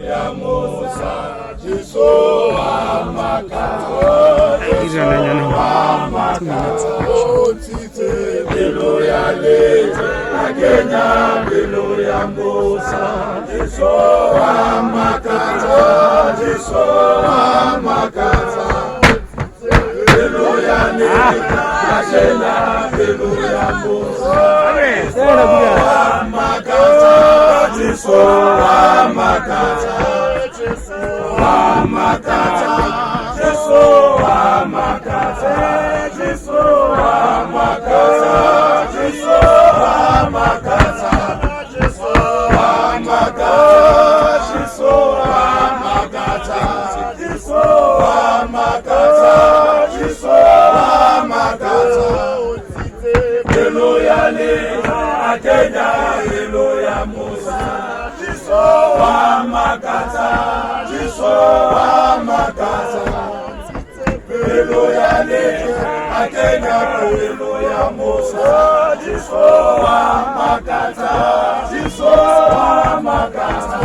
ya Musa, Jiso Amaka, Tite, Hallelujah, Agenya, Hallelujah, Musa, Jiso Amaka, Jiso Amaka, Hallelujah, Agenya, Hallelujah, Musa, Jiso Amaka, Amakata, Jesu Amakata, Jesu Amakata, Jesu Amakata, Jesu Amakata, Jesu Amakata, Jesu Amakata, Jesu Amakata, Hallelujah, Akenya, Hallelujah, Musa, Jesu Amakata. Hallelujah, Akenya, Hallelujah, Musa, Jiso Amakata, Jiso Amakata.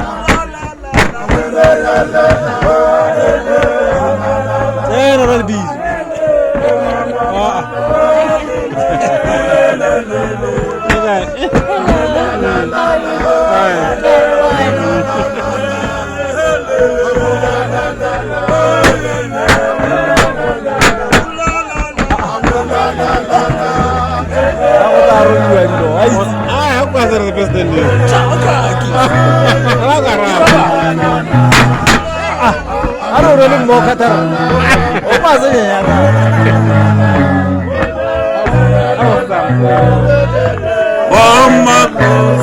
Aku asal lepas tadi. Aduh, udah mau kata. Apa sih ya? Oh, my God.